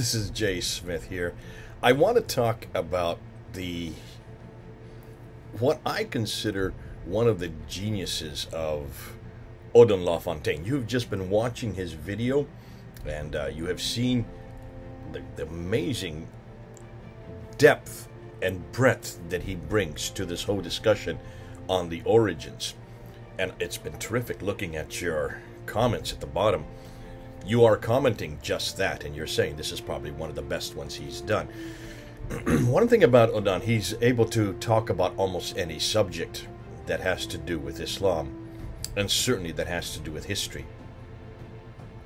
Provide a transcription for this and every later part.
This is Jay Smith here. I want to talk about what I consider one of the geniuses of Odon Lafontaine. You've just been watching his video, and you have seen the amazing depth and breadth that he brings to this whole discussion on the origins. And it's been terrific looking at your comments at the bottom. You are commenting just that, and you're saying this is probably one of the best ones he's done. One thing about Odon, he's able to talk about almost any subject that has to do with Islam, and certainly that has to do with history.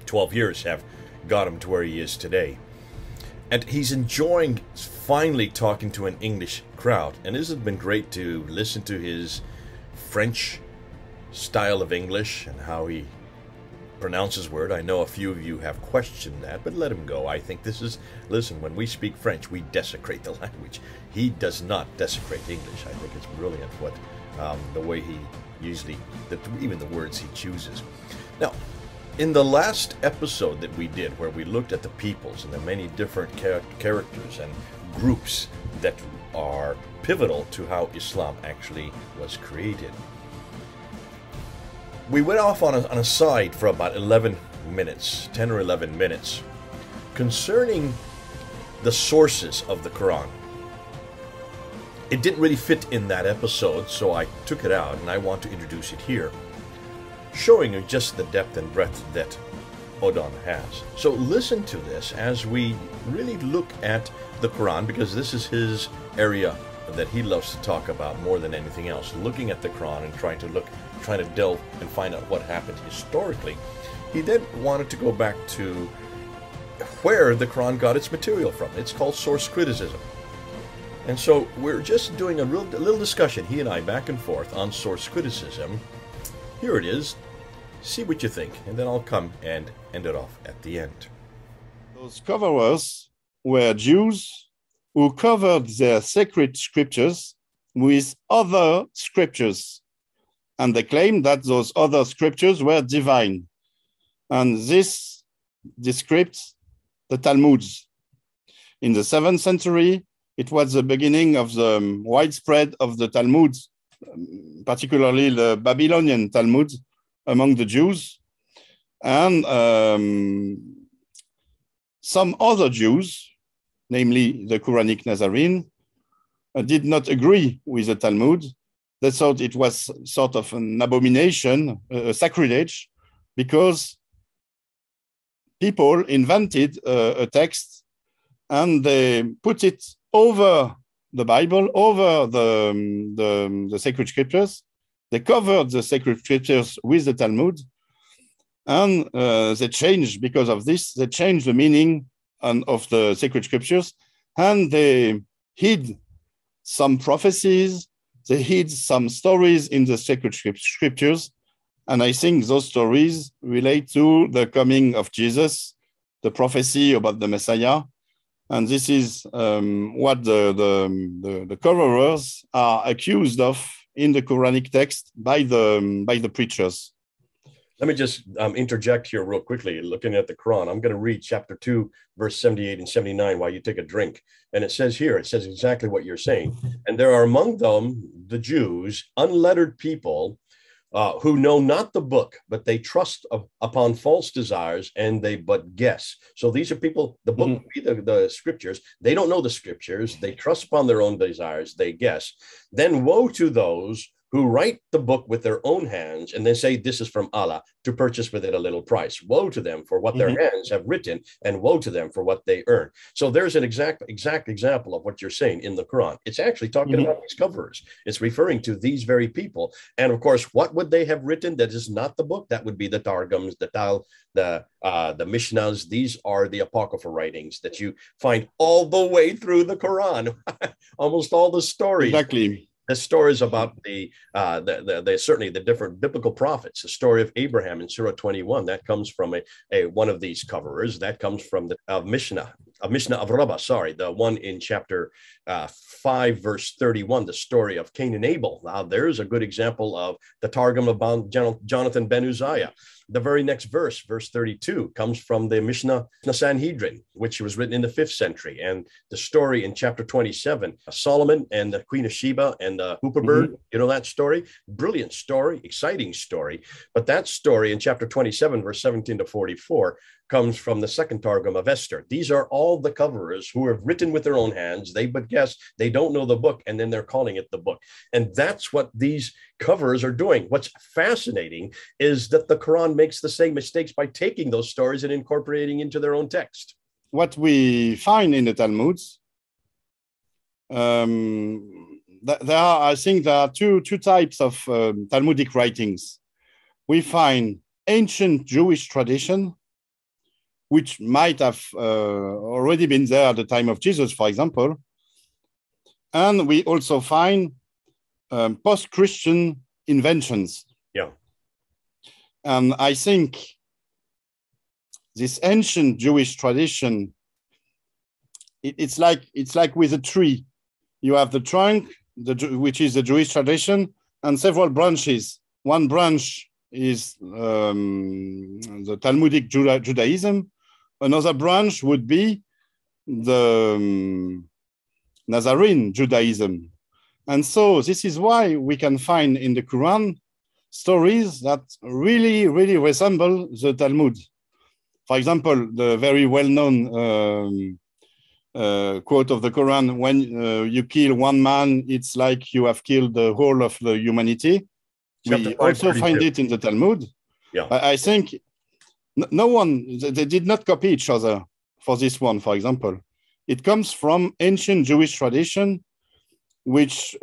12 years have got him to where he is today. And he's enjoying finally talking to an English crowd. And this has been great to listen to his French style of English and how he pronounces word. I know a few of you have questioned that, but let him go. I think this is, listen, when we speak French, we desecrate the language. He does not desecrate English. I think it's brilliant what the way he usually, even the words he chooses. Now, in the last episode that we did, where we looked at the peoples and the many different characters and groups that are pivotal to how Islam actually was created, we went off on a side for about 11 minutes, 10 or 11 minutes, concerning the sources of the Qur'an. It didn't really fit in that episode, so I took it out, and I want to introduce it here, showing you just the depth and breadth that Odon has. So listen to this as we really look at the Quran, because this is his area that he loves to talk about more than anything else, looking at the Quran and trying to delve and find out what happened historically. He then wanted to go back to where the Quran got its material from. It's called source criticism. And so we're just doing a little discussion, he and I, back and forth on source criticism. Here it is. See what you think, and then I'll come and end it off at the end. Those coverers were Jews who covered their sacred scriptures with other scriptures, and they claimed that those other scriptures were divine. And this describes the Talmuds. In the 7th century, it was the beginning of the widespread of the Talmud, particularly the Babylonian Talmud, among the Jews. And some other Jews, namely the Quranic Nazarene, did not agree with the Talmud. They thought it was sort of an abomination, a sacrilege, because people invented a text and they put it over the Bible, over the sacred scriptures. They covered the sacred scriptures with the Talmud, and they changed, because of this, they changed the meaning of the sacred scriptures, and they hid some prophecies, they hid some stories in the sacred scriptures, and I think those stories relate to the coming of Jesus, the prophecy about the Messiah, and this is what the coverers are accused of in the Quranic text by the preachers. Let me just interject here real quickly. Looking at the Quran, I'm going to read chapter 2, verse 78 and 79 while you take a drink. And it says here, it says exactly what you're saying. And there are among them, the Jews, unlettered people who know not the book, but they trust upon false desires, and they but guess. So these are people, the book would be the scriptures. They don't know the scriptures. They trust upon their own desires. They guess. Then woe to those who write the book with their own hands and then say this is from Allah, to purchase with it a little price. Woe to them for what their hands have written, and woe to them for what they earn. So there's an exact example of what you're saying in the Quran. It's actually talking about these coverers. It's referring to these very people. And of course, what would they have written that is not the book? That would be the Targums, the Mishnahs. These are the Apocryphal writings that you find all the way through the Quran. Almost all the stories. Exactly. The stories about certainly the different biblical prophets. The story of Abraham in Surah 21, that comes from one of these coverers. That comes from the Mishnah of Rabbah, the one in chapter 5, verse 31, the story of Cain and Abel. Now, there's a good example of the Targum of Jonathan ben Uzziah. The very next verse, verse 32, comes from the Mishnah of Sanhedrin, which was written in the 5th century. And the story in chapter 27, Solomon and the Queen of Sheba and the hoopoe bird, you know that story? Brilliant story, exciting story. But that story in chapter 27, verse 17 to 44, comes from the second Targum of Esther. These are all the coverers who have written with their own hands. They but guess, they don't know the book, and then they're calling it the book. And that's what these coverers are doing. What's fascinating is that the Quran makes the same mistakes by taking those stories and incorporating into their own text. What we find in the Talmuds, I think there are two types of Talmudic writings. We find ancient Jewish tradition, which might have already been there at the time of Jesus, for example. And we also find post-Christian inventions. Yeah. And I think this ancient Jewish tradition, it's like with a tree. You have the trunk, which is the Jewish tradition, and several branches. One branch is the Talmudic Judaism. Another branch would be the Nazarene Judaism. And so this is why we can find in the Quran stories that really, really resemble the Talmud. For example, the very well-known quote of the Quran, when you kill one man, it's like you have killed the whole of the humanity. We also find it in the Talmud. Yeah. I think no one, they did not copy each other for this one, for example. It comes from ancient Jewish tradition, which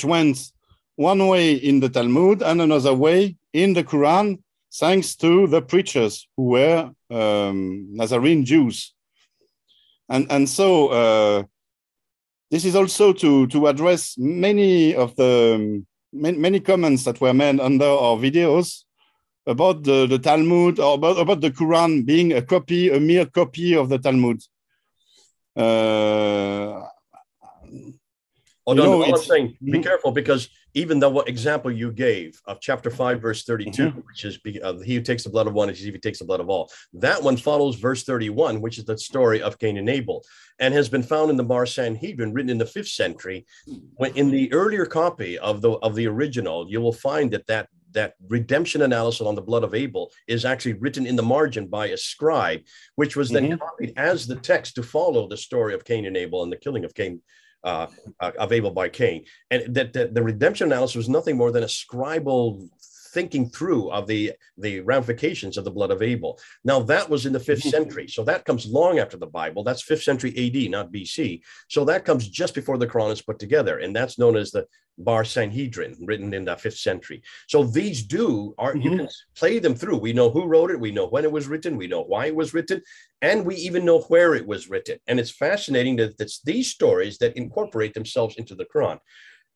went one way in the Talmud and another way in the Quran, thanks to the preachers who were Nazarene Jews. And so this is also to address many of the many comments that were made under our videos about the Talmud, or about the Quran being a mere copy of the Talmud. All I'm saying, be careful, because even the example you gave of chapter 5, verse 32, which is he who takes the blood of one is he who takes the blood of all. That one follows verse 31, which is the story of Cain and Abel, and has been found in the Bar Sanhedrin, written in the 5th century. When in the earlier copy of the original, you will find that redemption analysis on the blood of Abel is actually written in the margin by a scribe, which was then copied as the text to follow the story of Cain and Abel and the killing of Cain. Of Abel by Cain, and that the redemption analysis was nothing more than a scribal thinking through of the ramifications of the blood of Abel. Now that was in the 5th century, so that comes long after the Bible. That's 5th century AD, not BC. So that comes just before the Quran is put together, and that's known as the Bar Sanhedrin, written in the 5th century. So these you can play them through. We know who wrote it, we know when it was written, we know why it was written, and we even know where it was written. And it's fascinating that it's these stories that incorporate themselves into the Quran.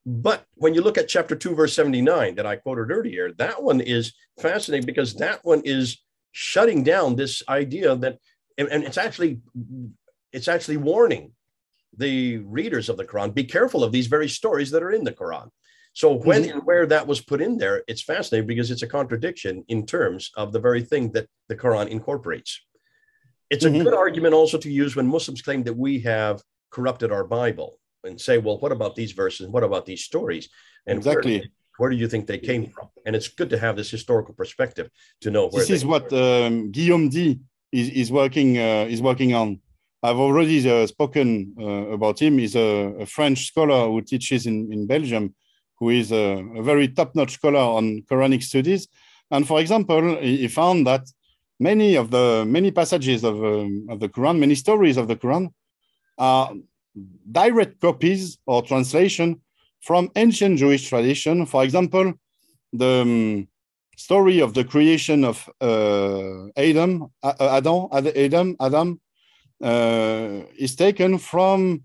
But when you look at chapter 2, verse 79 that I quoted earlier, that one is fascinating, because that one is shutting down this idea that, and it's actually warning the readers of the Quran, be careful of these very stories that are in the Quran. So when and where that was put in there, it's fascinating, because it's a contradiction in terms of the very thing that the Quran incorporates. It's a good argument also to use when Muslims claim that we have corrupted our Bible, and say, well, what about these verses? What about these stories? And exactly, where do you think they came from? And it's good to have this historical perspective to know where. This is what Guillaume D is working on. I've already spoken about him. He's a French scholar who teaches in Belgium, who is a very top-notch scholar on Quranic studies. And for example, he found that many passages of the Quran, many stories of the Quran, are direct copies or translation from ancient Jewish tradition. For example, the story of the creation of Adam is taken from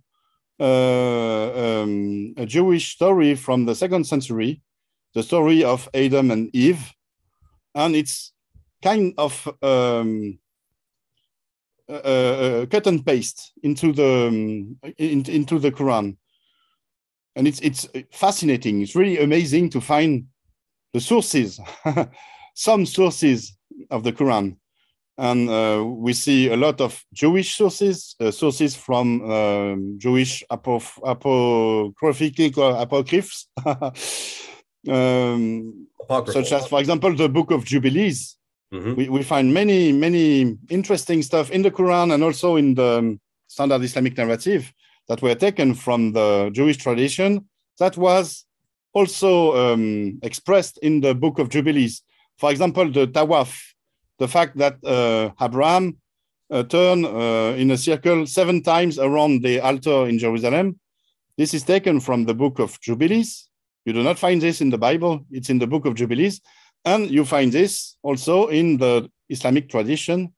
a Jewish story from the 2nd century, the story of Adam and Eve, and it's kind of cut and paste into the Quran, and it's fascinating. It's really amazing to find the sources, some sources of the Quran. And we see a lot of Jewish sources, sources from Jewish apocryphs, such as, for example, the Book of Jubilees. Mm-hmm. We find many interesting stuff in the Quran and also in the Standard Islamic Narrative that were taken from the Jewish tradition that was also expressed in the Book of Jubilees. For example, the Tawaf, the fact that Abraham turned in a circle 7 times around the altar in Jerusalem. This is taken from the Book of Jubilees. You do not find this in the Bible. It's in the Book of Jubilees. And you find this also in the Islamic tradition.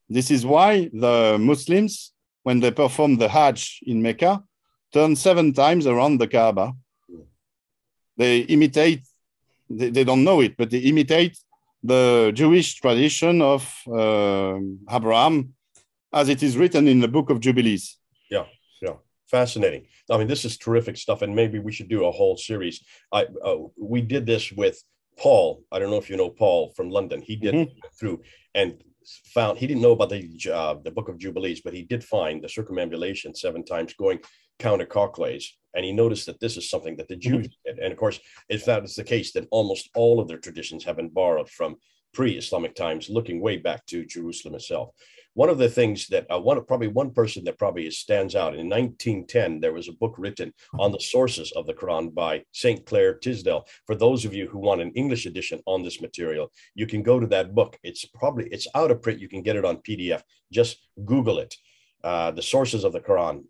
This is why the Muslims, when they perform the Hajj in Mecca, turn 7 times around the Kaaba. They imitate, they don't know it, but they imitate the Jewish tradition of Abraham, as it is written in the Book of Jubilees. Yeah, yeah, fascinating. I mean, this is terrific stuff, and maybe we should do a whole series. We did this with Paul. I don't know if you know Paul from London. He did through and found, he didn't know about the Book of Jubilees, but he did find the circumambulation 7 times going counterclockwise. And he noticed that this is something that the Jews did. And of course, if that is the case, then almost all of their traditions have been borrowed from pre-Islamic times, looking way back to Jerusalem itself. One of the things that one person that probably stands out, in 1910, there was a book written on the sources of the Quran by St. Clair Tisdale. For those of you who want an English edition on this material, you can go to that book. It's out of print. You can get it on PDF. Just Google it. The sources of the Quran.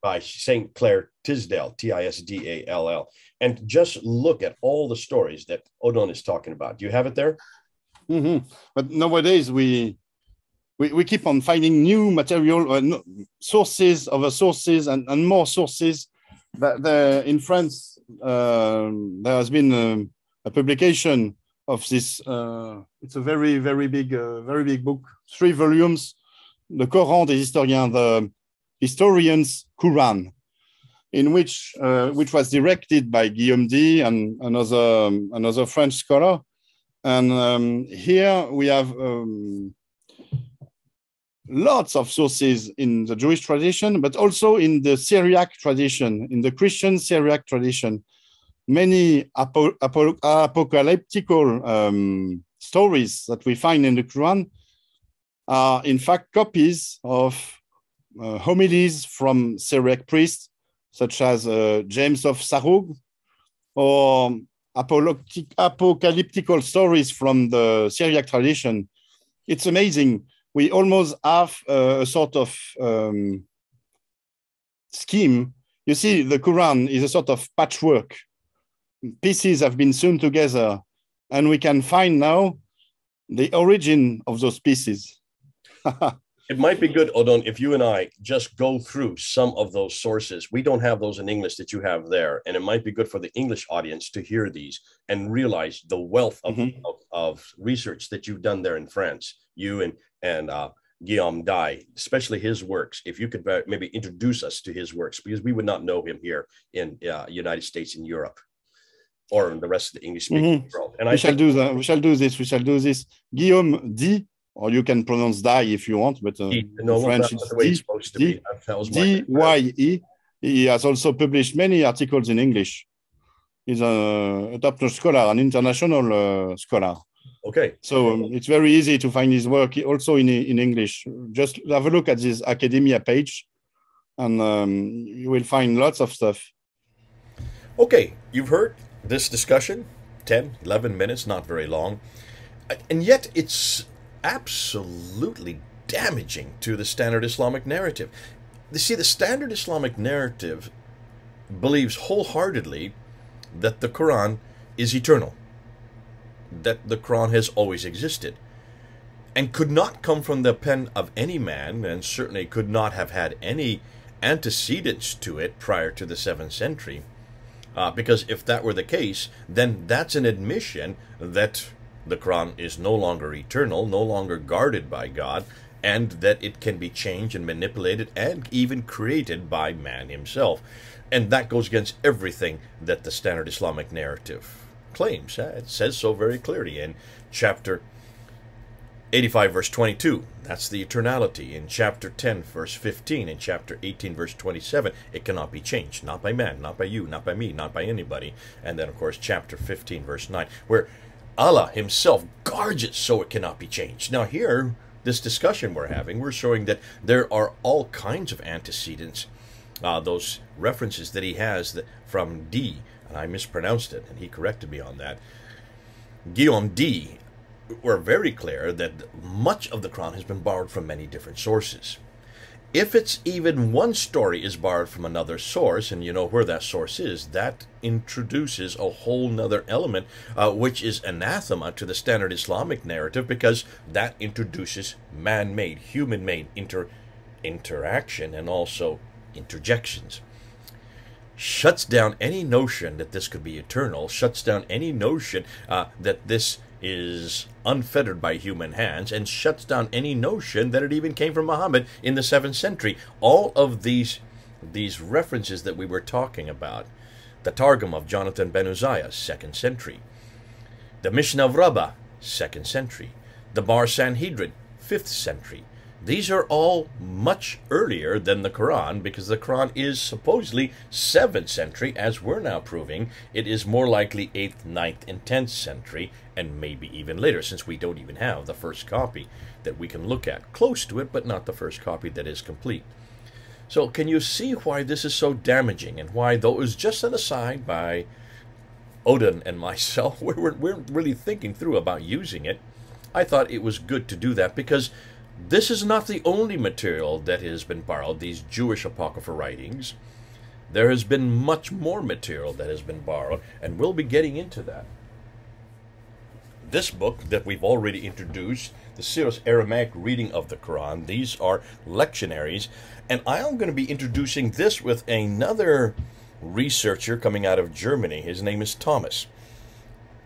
By St. Clair Tisdale, Tisdall, and just look at all the stories that Odon is talking about. Do you have it there? But nowadays we keep on finding new material, sources over sources, and more sources. In France, there has been a publication of this. It's a very big book, 3 volumes, the Qur'an des historiens, the historians' Qur'an, in which was directed by Guillaume D and another French scholar. And here we have lots of sources in the Jewish tradition, but also in the Syriac tradition, in the Christian Syriac tradition. Many apocalyptical stories that we find in the Quran are in fact copies of homilies from Syriac priests, such as James of Sarug, or apocalyptical stories from the Syriac tradition. It's amazing. We almost have a sort of scheme. You see, the Quran is a sort of patchwork. Pieces have been sewn together, and we can find now the origin of those pieces. It might be good, Odon, if you and I just go through some of those sources. We don't have those in English that you have there. And it might be good for the English audience to hear these and realize the wealth of research that you've done there in France. You and Guillaume Dye, especially his works. If you could maybe introduce us to his works, because we would not know him here in United States and Europe, or in the rest of the English-speaking world. And we shall do that. We shall do this. Guillaume D, or you can pronounce Dye if you want, but French it's the way it's supposed to be. D-Y-E. He has also published many articles in English. He's a top-notch scholar, an international scholar. Okay. So it's very easy to find his work also in English. Just have a look at this academia page, and you will find lots of stuff. Okay, you've heard this discussion, 10, 11 minutes, not very long. And yet it's absolutely damaging to the Standard Islamic Narrative. You see, the Standard Islamic Narrative believes wholeheartedly that the Quran is eternal, that the Quran has always existed, and could not come from the pen of any man, and certainly could not have had any antecedents to it prior to the 7th century. Because if that were the case, then that's an admission that the Quran is no longer eternal, no longer guarded by God, and that it can be changed and manipulated and even created by man himself. And that goes against everything that the Standard Islamic Narrative claims. It says so very clearly in chapter 85, verse 22. That's the eternality. In chapter 10, verse 15. In chapter 18, verse 27. It cannot be changed. Not by man, not by you, not by me, not by anybody. And then, of course, chapter 15, verse 9, where Allah himself guards it so it cannot be changed. Now here, this discussion we're having, we're showing that there are all kinds of antecedents. Those references that he has from D, and I mispronounced it, and he corrected me on that. Guillaume D, were very clear that much of the Quran has been borrowed from many different sources. If it's even one story is borrowed from another source, and you know where that source is, that introduces a whole nother element, which is anathema to the Standard Islamic Narrative, because that introduces man-made, human-made interaction and also interjections. Shuts down any notion that this could be eternal, shuts down any notion that this is unfettered by human hands, and shuts down any notion that it even came from Muhammad in the 7th century. All of these references that we were talking about, the Targum of Jonathan ben Uzziah, 2nd century, the Mishnah of Rabbah, 2nd century, the Bar Sanhedrin, 5th century. These are all much earlier than the Quran, because the Quran is supposedly 7th century, as we're now proving. It is more likely 8th, 9th, and 10th century, and maybe even later, since we don't even have the first copy that we can look at. Close to it, but not the first copy that is complete. So can you see why this is so damaging, and why, though it was just set aside by Odon and myself, we're really thinking through about using it. I thought it was good to do that, because this is not the only material that has been borrowed, these Jewish apocryphal writings. There has been much more material that has been borrowed, and we'll be getting into that. This book that we've already introduced, the Serious Aramaic Reading of the Quran, these are lectionaries, and I am going to be introducing this with another researcher coming out of Germany. His name is Thomas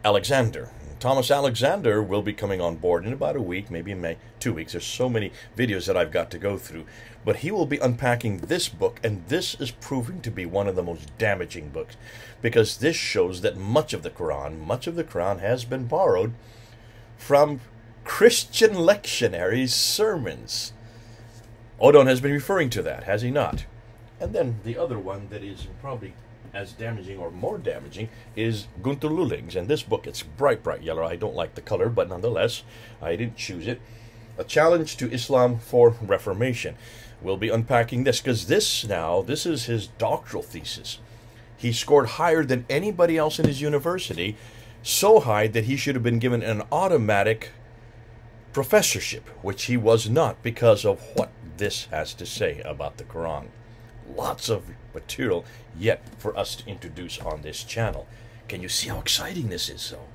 Alexander. Thomas Alexander will be coming on board in about a week, maybe in 2 weeks. There's so many videos that I've got to go through. But he will be unpacking this book, and this is proving to be one of the most damaging books, because this shows that much of the Quran has been borrowed from Christian lectionary sermons. Odon has been referring to that, has he not? And then the other one that is probably as damaging or more damaging is Gunther Lulling's, and this book, it's bright yellow. I don't like the color, but nonetheless I didn't choose it. A Challenge to Islam for Reformation. We'll be unpacking this, because this is his doctoral thesis. He scored higher than anybody else in his university, so high that he should have been given an automatic professorship, which he was not, because of what this has to say about the Quran. Lots of material yet for us to introduce on this channel. Can you see how exciting this is, though?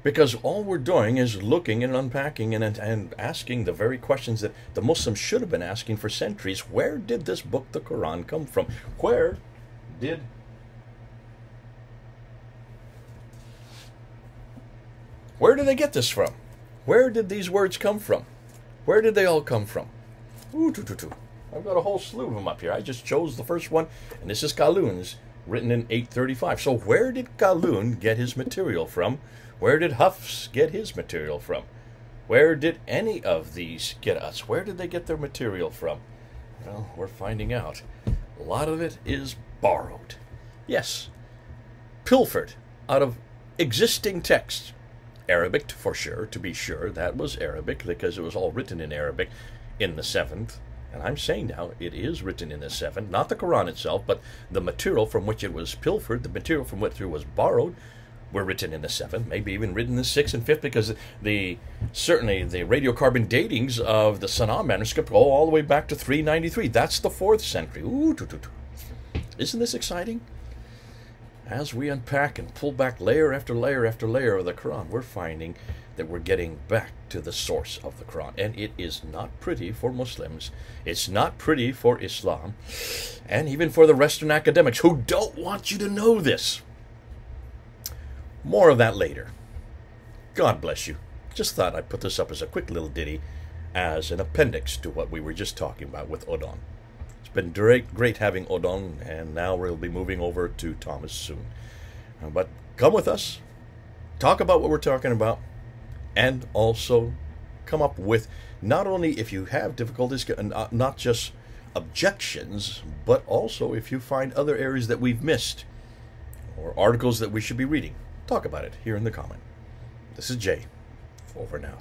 Because all we're doing is looking and unpacking and asking the very questions that the Muslims should have been asking for centuries. Where did this book, the Quran, come from? Where did they get this from? Where did these words come from? Where did they all come from? I've got a whole slew of them up here. I just chose the first one, and this is Qalun's, written in 835. So where did Qalun get his material from? Where did Hafs get his material from? Where did any of these get us? Where did they get their material from? Well, we're finding out. A lot of it is borrowed. Yes, pilfered out of existing texts. Arabic, for sure, to be sure. That was Arabic, because it was all written in Arabic in the 7th. And I'm saying now it is written in the 7th, not the Quran itself, but the material from which it was pilfered, the material from which it was borrowed, were written in the 7th, maybe even written in the 6th and 5th, because certainly the radiocarbon datings of the Sanaa manuscript go all the way back to 393. That's the 4th century. Isn't this exciting? As we unpack and pull back layer after layer after layer of the Quran, we're finding that we're getting back to the source of the Quran. And it is not pretty for Muslims. It's not pretty for Islam. And even for the Western academics who don't want you to know this. More of that later. God bless you. Just thought I'd put this up as a quick little ditty as an appendix to what we were just talking about with Odon. It's been great having Odon, and now we'll be moving over to Thomas soon. But come with us. talk about what we're talking about, and also come up with, not only if you have difficulties, not just objections, but also if you find other areas that we've missed or articles that we should be reading. Talk about it here in the comment. This is Jay. Over now.